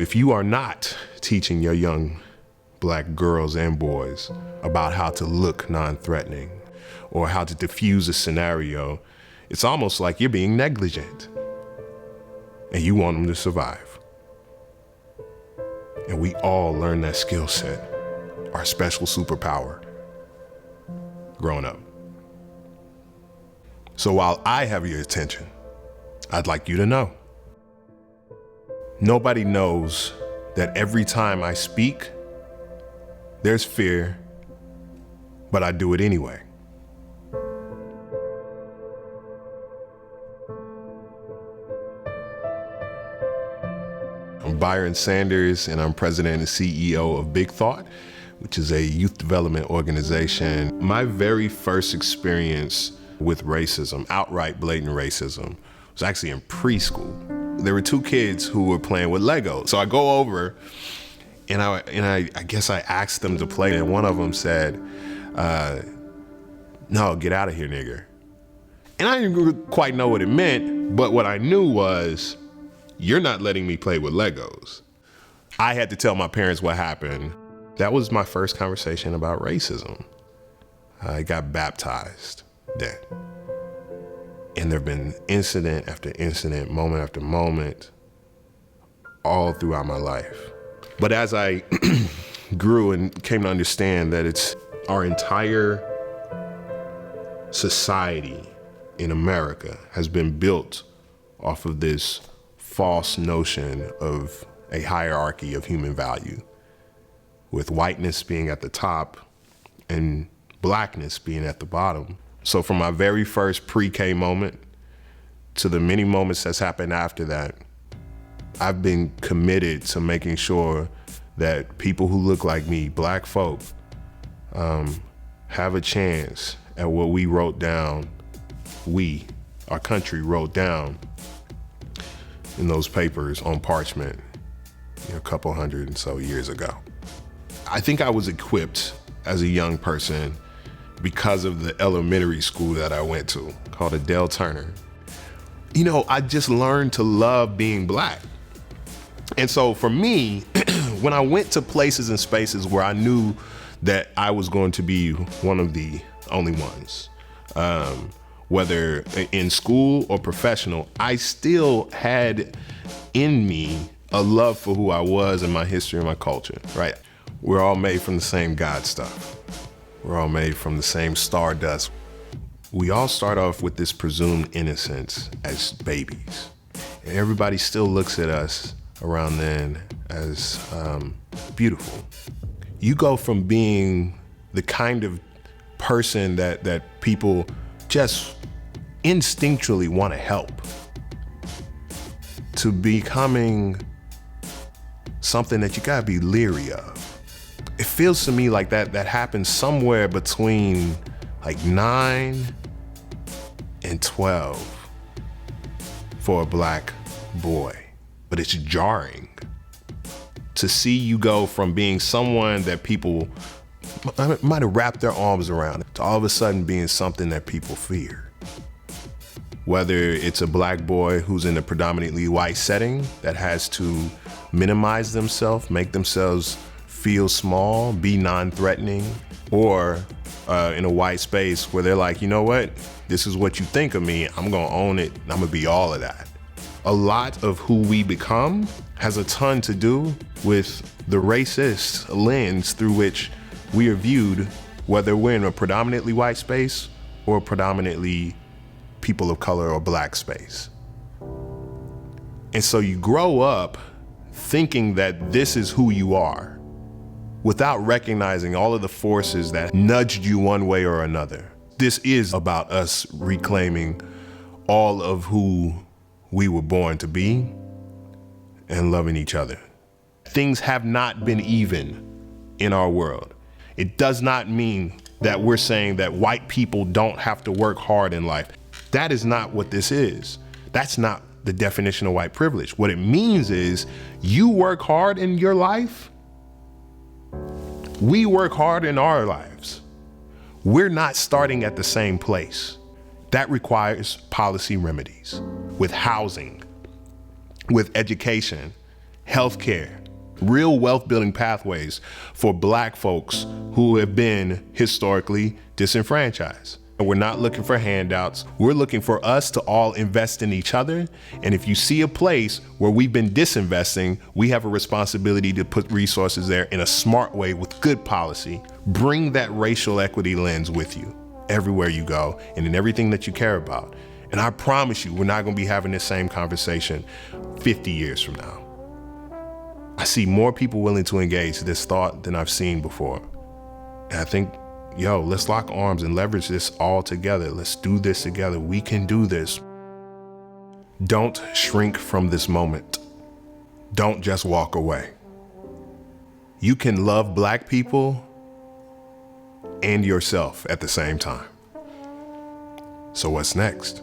If you are not teaching your young Black girls and boys about how to look non-threatening or how to diffuse a scenario, it's almost like you're being negligent and you want them to survive. And we all learn that skill set, our special superpower, growing up. So while I have your attention, I'd like you to know. Nobody knows that every time I speak, there's fear, but I do it anyway. I'm Byron Sanders, and I'm president and CEO of Big Thought, which is a youth development organization. My very first experience with racism, outright blatant racism, was actually in preschool. There were two kids who were playing with Legos. So I go over and I guess I asked them to play, and one of them said, no, get out of here, nigger. And I didn't quite know what it meant, but what I knew was, you're not letting me play with Legos. I had to tell my parents what happened. That was my first conversation about racism. I got baptized then. And there've been incident after incident, moment after moment, all throughout my life. But as I grew and came to understand that it's our entire society in America has been built off of this false notion of a hierarchy of human value, with whiteness being at the top and blackness being at the bottom. So from my very first pre-K moment to the many moments that's happened after that, I've been committed to making sure that people who look like me, Black folk, have a chance at what we wrote down, our country wrote down in those papers on parchment, a couple hundred and so years ago. I think I was equipped as a young person because of the elementary school that I went to, called Adele Turner. I just learned to love being Black. And so for me, when I went to places and spaces where I knew that I was going to be one of the only ones, whether in school or professional, I still had in me a love for who I was and my history and my culture, right? We're all made from the same God stuff. We're all made from the same stardust. We all start off with this presumed innocence as babies. And everybody still looks at us around then as beautiful. You go from being the kind of person that people just instinctually want to help to becoming something that you gotta be leery of. It feels to me like that happens somewhere between like 9 and 12 for a Black boy. But it's jarring to see you go from being someone that people might have wrapped their arms around to all of a sudden being something that people fear. Whether it's a Black boy who's in a predominantly white setting that has to minimize themselves, make themselves feel small, be non-threatening, or in a white space where they're like, you know what? This is what you think of me. I'm gonna own it. I'm gonna be all of that. A lot of who we become has a ton to do with the racist lens through which we are viewed, whether we're in a predominantly white space or predominantly people of color or Black space. And so you grow up thinking that this is who you are without recognizing all of the forces that nudged you one way or another. This is about us reclaiming all of who we were born to be and loving each other. Things have not been even in our world. It does not mean that we're saying that white people don't have to work hard in life. That is not what this is. That's not the definition of white privilege. What it means is you work hard in your life, we work hard in our lives. We're not starting at the same place. That requires policy remedies with housing, with education, healthcare, real wealth building pathways for Black folks who have been historically disenfranchised. And we're not looking for handouts. We're looking for us to all invest in each other. And if you see a place where we've been disinvesting, we have a responsibility to put resources there in a smart way with good policy. Bring that racial equity lens with you everywhere you go and in everything that you care about. And I promise you, we're not going to be having this same conversation 50 years from now. I see more people willing to engage this thought than I've seen before. And I think, let's lock arms and leverage this all together. Let's do this together. We can do this. Don't shrink from this moment. Don't just walk away. You can love Black people and yourself at the same time. So what's next?